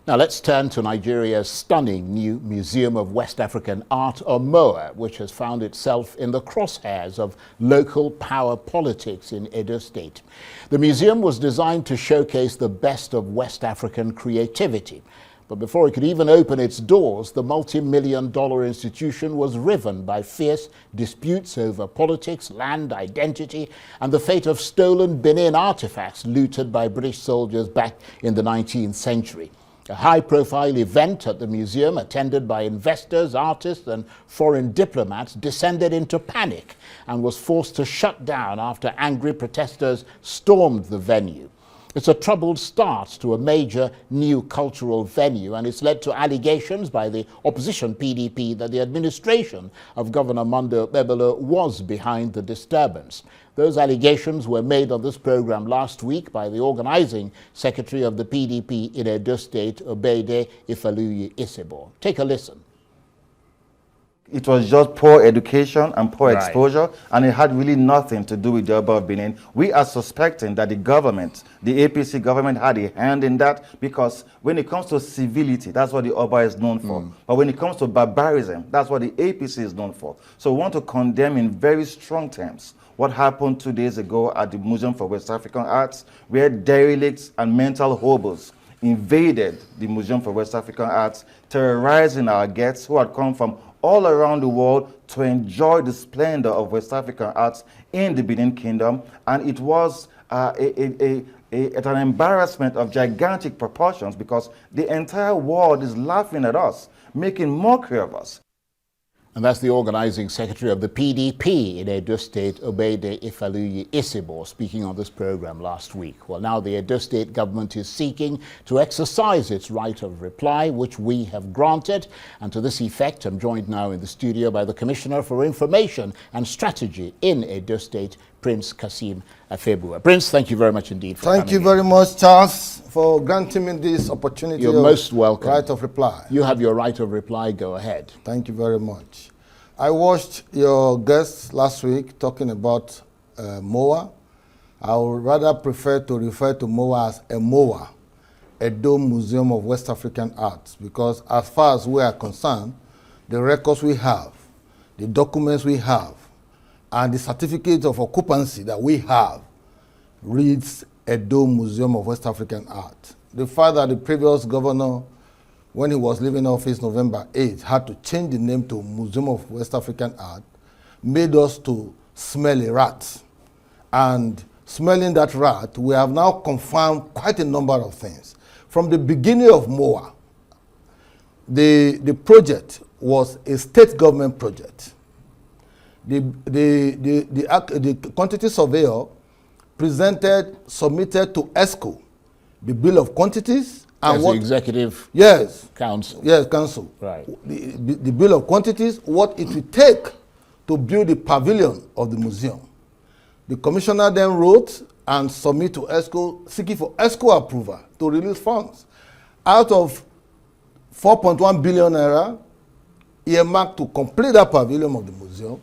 Now let's turn to Nigeria's stunning new Museum of West African Art, or MOWA, which has found itself in the crosshairs of local power politics in Edo State. The museum was designed to showcase the best of West African creativity. But before it could even open its doors, the multi-million-dollar institution was riven by fierce disputes over politics, land, identity, and the fate of stolen Benin artifacts looted by British soldiers back in the 19th century. A high-profile event at the museum, attended by investors, artists, and foreign diplomats, descended into panic and was forced to shut down after angry protesters stormed the venue. It's a troubled start to a major new cultural venue, and it's led to allegations by the opposition PDP that the administration of Governor Monday Okpebholo was behind the disturbance. Those allegations were made on this program last week by the organizing secretary of the PDP in Edo State, Obede Ifaluyi Isebo. Take a listen. It was just poor education and poor exposure, and it had really nothing to do with the Oba of Benin. We are suspecting that the government, the APC government, had a hand in that, because when it comes to civility, that's what the Oba is known for. But when it comes to barbarism, that's what the APC is known for. So we want to condemn in very strong terms what happened 2 days ago at the Museum for West African Arts, where derelicts and mental hobos invaded the Museum for West African Arts, terrorizing our guests who had come from all around the world to enjoy the splendor of West African arts in the Benin Kingdom. And it was an embarrassment of gigantic proportions, because the entire world is laughing at us, making mockery of us. And that's the organizing secretary of the PDP in Edo State, Obede Ifaluyi Isebo, speaking on this program last week. Well, now the Edo State government is seeking to exercise its right of reply, which we have granted. And to this effect, I'm joined now in the studio by the Commissioner for Information and Strategy in Edo State, Prince Kassim Afegbua. Prince, thank you very much indeed for coming. Thank you very much, Charles, for granting me this opportunity. You're most welcome. Right of reply. You have your right of reply. Go ahead. Thank you very much. I watched your guests last week talking about MOWA. I would rather prefer to refer to MOWA as a MOWA, Edo Museum of West African Arts, because as far as we are concerned, the records we have, the documents we have, and the certificate of occupancy that we have reads Edo Museum of West African Art. The fact that the previous governor, when he was leaving office November 8, had to change the name to Museum of West African Art, made us to smell a rat. And smelling that rat, we have now confirmed quite a number of things. From the beginning of MOWA, the project was a state government project. The quantity surveyor submitted to ESCO the bill of quantities, and the executive council. Yes, council. Right. The bill of quantities, what it will take to build the pavilion of the museum. The commissioner then wrote and submitted to ESCO, seeking for ESCO approval to release funds. Out of 4.1 billion naira earmarked to complete that pavilion of the museum,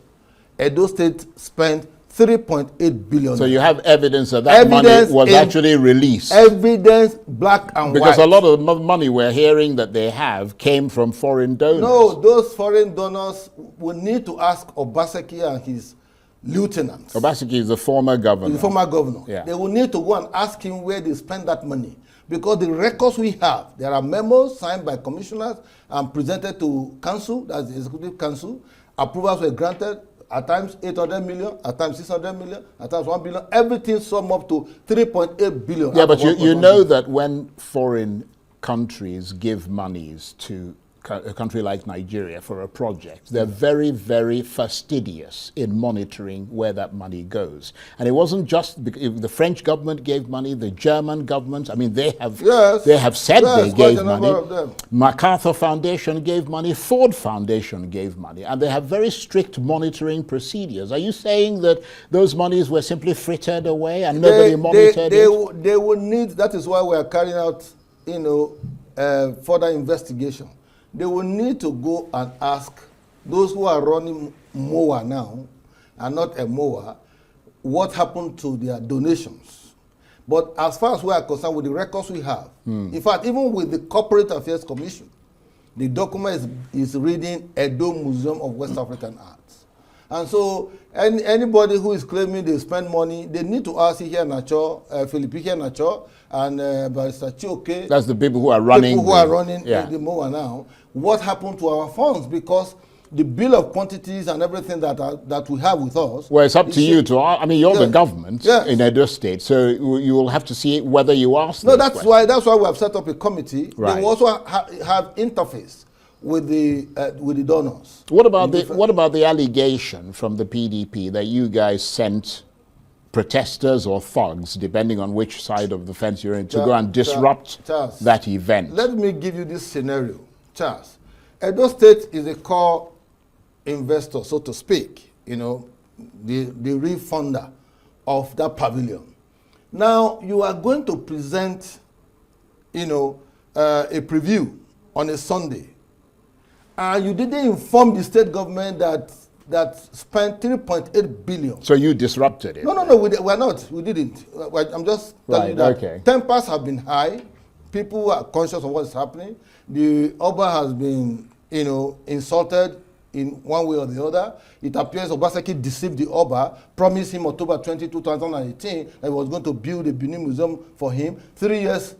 Edo State spent 3.8 billion. So you have evidence that that money was actually released. Evidence, black and white. Because a lot of the money we're hearing that they have came from foreign donors. No, those foreign donors will need to ask Obaseki and his lieutenants. Obaseki is the former governor. The former governor. Yeah. They will need to go and ask him where they spend that money. Because the records we have, there are memos signed by commissioners and presented to council, that's the executive council. Approvals were granted. At times 800 million, at times 600 million, at times 1 billion. Everything sum up to 3.8 billion. Yeah, but you know that when foreign countries give monies to a country like Nigeria for a project, they're very, very fastidious in monitoring where that money goes. And it wasn't just the French government gave money, the German government, I mean, they have said they gave money. MacArthur Foundation gave money, Ford Foundation gave money, and they have very strict monitoring procedures. Are you saying that those monies were simply frittered away and nobody monitored it? They will need, that is why we are carrying out, further investigation. They will need to go and ask those who are running MOWA now, and not a MOWA, what happened to their donations. But as far as we are concerned with the records we have, in fact, even with the Corporate Affairs Commission, the document is reading Edo Museum of West African Arts. And so anybody who is claiming they spend money, they need to ask here Nacho, Philippe here Nacho, and Barrister Chioke. That's the people who are running. People who are running the MOWA now. What happened to our funds? Because the bill of quantities and everything that we have with us. Well, it's up to you to. I mean, you're the government in Edo State, so you will have to see whether you ask. No, that's why we have set up a committee. Right. They will also have interface with the donors. What about the allegation from the PDP that you guys sent protesters or thugs, depending on which side of the fence you're in, to go and disrupt Charles, that event? Let me give you this scenario, Charles. Edo State is a core investor, so to speak, you know, the real funder of that pavilion. Now, you are going to present, you know, a preview on a Sunday. You didn't inform the state government that spent 3.8 billion. So you disrupted it? No, we're not. We didn't. I'm just telling you that tempers have been high. People are conscious of what's happening. The Oba has been, you know, insulted in one way or the other. It appears Obaseki deceived the Oba, promised him October 20, 2018 that he was going to build a Benin museum for him. 3 years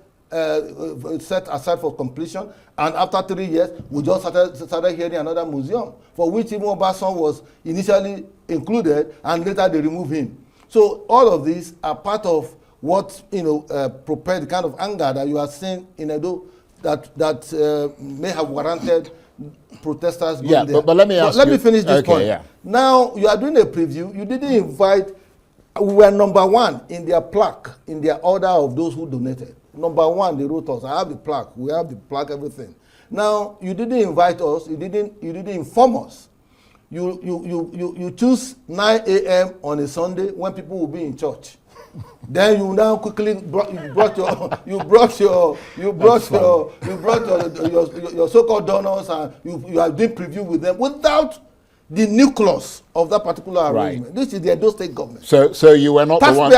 set aside for completion, and after 3 years, we just started hearing another museum, for which even Obasan was initially included, and later they removed him. So all of these are part of what, you know, propelled the kind of anger that you are seeing in Edo that may have warranted protesters going there. But let me ask Let me finish this point. Yeah. Now, you are doing a preview. You didn't invite. We were number one in their plaque, in their order of those who donated. Number one, they wrote us. I have the plaque. We have the plaque, everything. Now, you didn't invite us. You didn't inform us. You choose 9 a.m. on a Sunday when people will be in church. Then you now quickly brought your so-called donors, and you have been preview with them without the nucleus of that particular arrangement. This is the Edo State government. So you were not the one.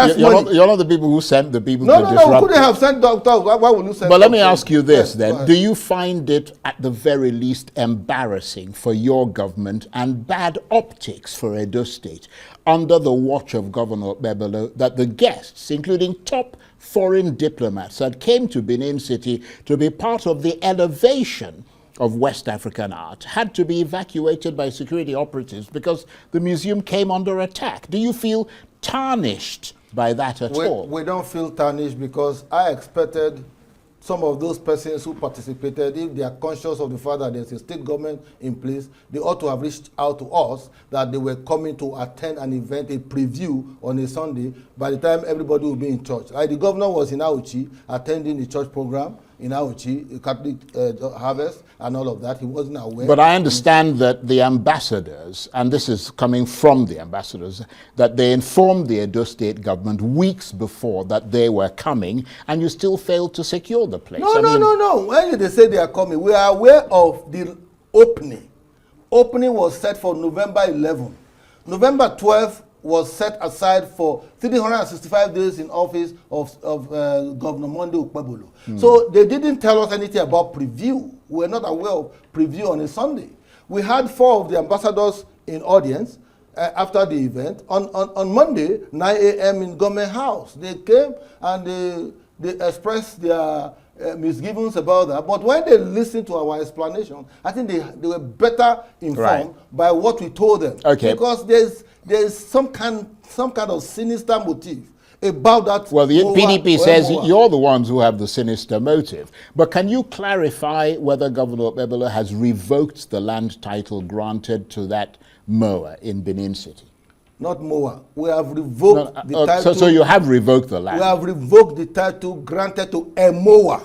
You're not the people who sent the people to disrupt. No, we couldn't have sent doctors. Why would you send? But let me ask you this then: do you find it at the very least embarrassing for your government and bad optics for Edo State, under the watch of Governor Bebelo, that the guests, including top foreign diplomats that came to Benin City to be part of the elevation of West African art, had to be evacuated by security operatives because the museum came under attack? Do you feel tarnished by that at all? We don't feel tarnished, because I expected some of those persons who participated, if they are conscious of the fact that there's a state government in place, they ought to have reached out to us that they were coming to attend an event, a preview on a Sunday, by the time everybody will be in church. Like the governor was in Auchi attending the church program in Auchi, Catholic Harvest, and all of that. He wasn't aware. But I understand that the ambassadors, and this is coming from the ambassadors, that they informed the Edo State government weeks before that they were coming, and you still failed to secure the place. No. When they say they are coming, we are aware of the opening. Opening was set for November 11. November 12 was set aside for 365 days in office of Governor Monday Ukpebolo. So they didn't tell us anything about preview. We were not aware of preview on a Sunday. We had 4 of the ambassadors in audience after the event. On Monday, 9 a.m. in Government House. They came and they expressed their misgivings about that. But when they listened to our explanation, I think they were better informed by what we told them. Okay. Because there's some kind of sinister motive about that. Well, the PDP says you're the ones who have the sinister motive. But can you clarify whether Governor Bebelo has revoked the land title granted to that MOWA in Benin City? Not MOWA. We have revoked the title. So you have revoked the land? We have revoked the title granted to a MOWA.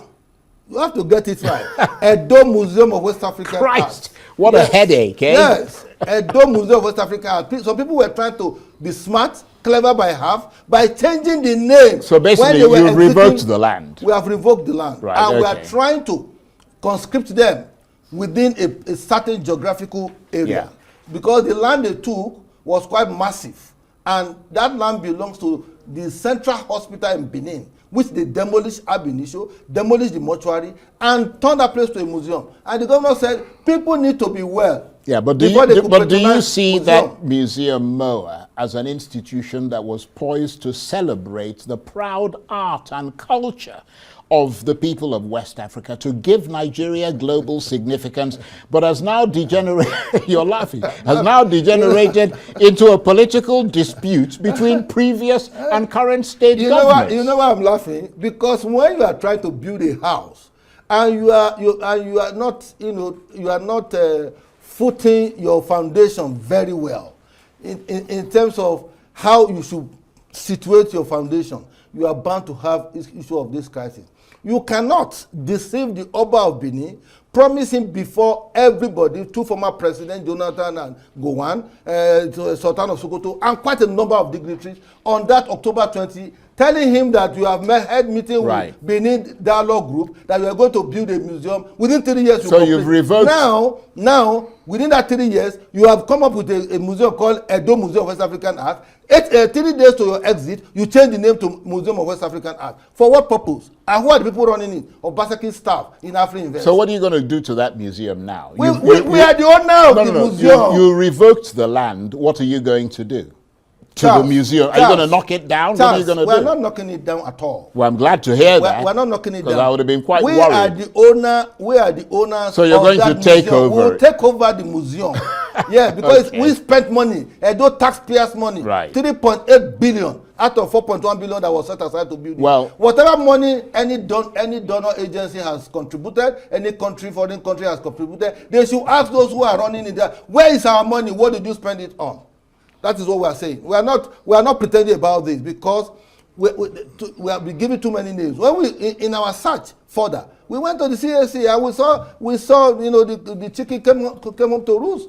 You have to get it right. Edo Museum of West African Christ, Art. what a headache, eh? Yes. Edo Museum of West African Art. Some people were trying to be smart, clever by half, by changing the name. So basically, you revoked the land. We have revoked the land. Right, and we are trying to conscript them within a certain geographical area. Because the land they took was quite massive. And that land belongs to the central hospital in Benin, which they demolished ab initio, demolished the mortuary, and turned that place to a museum. And the governor said, people need to be well. Yeah, but do you see that museum MOWA as an institution that was poised to celebrate the proud art and culture of the people of West Africa, to give Nigeria global significance, but has now degenerated, you're laughing, has now degenerated into a political dispute between previous and current state governments? You know why I'm laughing? Because when you are trying to build a house and you are not footing your foundation very well in terms of how you should situate your foundation, you are bound to have this issue of this crisis. You cannot deceive the Oba of Benin, promise him before everybody, two former presidents, Jonathan and Gowon, Sultan of Sokoto, and quite a number of dignitaries, on that October 20, telling him that you have had meeting with Benin Dialogue Group, that you are going to build a museum. Within 3 years, so you've revoked. Now, within that 3 years, you have come up with a museum called Edo Museum of West African Art. 3 days to your exit, you change the name to Museum of West African Art. For what purpose? And who are the people running it? Obaseki staff in Afri-Invest. So what are you going to do to that museum now? We are the owner of the museum. You revoked the land. What are you going to do to the museum? Are you going to knock it down? What are you going to do? We're not knocking it down at all. Well, I'm glad to hear that. We're not knocking it down. Because I would have been quite worried. We are the owners. So you're going to take over. We'll take over the museum. Yeah, because we spent money, Edo taxpayers' money, 3.8 billion out of 4.1 billion that was set aside to build it. Well, whatever money any donor agency has contributed, any foreign country has contributed, they should ask those who are running it there, where is our money? What did you spend it on? That is what we are saying. We are not pretending about this, because we have been given too many names. When in our search further, we went to the CAC and we saw the chicken came home to roost.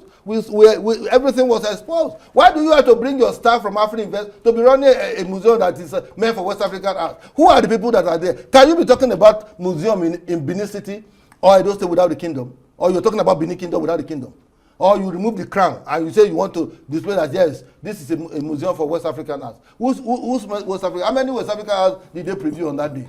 Everything was exposed. Why do you have to bring your staff from Afri-Invest to be running a museum that is meant for West African art? Who are the people that are there? Can you be talking about museum in Benin City or Edo State without the kingdom? Or you're talking about Benin Kingdom without the kingdom? Or you remove the crown and you say you want to display that, yes, this is a museum for West African art. Who's West Africa? How many West African arts did they preview on that day?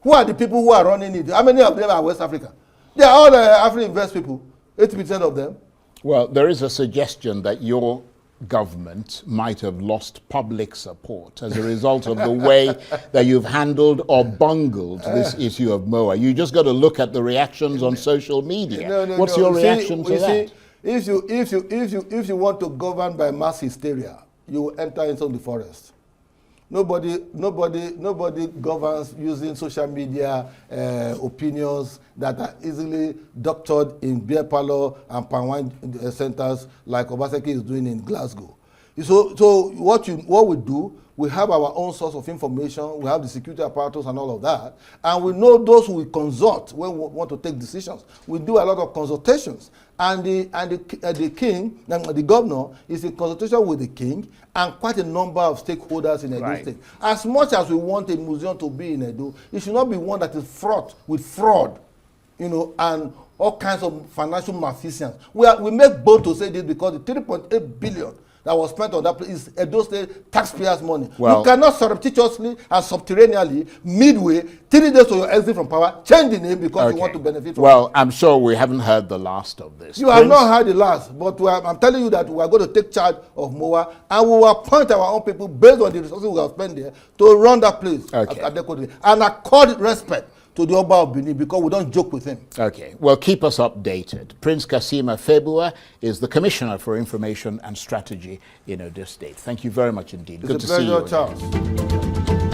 Who are the people who are running it? How many of them are West Africa? They are all Afri-Invest people, 80% of them. Well, there is a suggestion that your government might have lost public support as a result of the way that you've handled or bungled this issue of MOWA. You just got to look at the reactions on social media. What's your reaction to that? If you want to govern by mass hysteria, you will enter into the forest. Nobody governs using social media opinions that are easily doctored in beer parlor and palm wine centers like Obaseki is doing in Glasgow. So what we do, we have our own source of information, we have the security apparatus and all of that, and we know those who we consult when we want to take decisions. We do a lot of consultations, and the king, the governor, is in consultation with the king and quite a number of stakeholders in Edo State. As much as we want a museum to be in Edo, it should not be one that is fraught with fraud, and all kinds of financial malfeasance. We make bold to say this because the 3.8 billion that was spent on that place is Edo State taxpayers' money. Well, you cannot surreptitiously and subterraneously, midway, 3 days to your exit from power, change the name because you want to benefit from it. I'm sure we haven't heard the last of this. You have not heard the last, but I'm telling you that we are going to take charge of MOWA, and we will appoint our own people based on the resources we have spent there to run that place and accord respect to the Oba of Benin, because we don't joke with him. Okay, well, keep us updated. Prince Kassim Afegbua is the Commissioner for Information and Strategy in Edo State. Thank you very much indeed. Good to see you. It's a pleasure, Charles.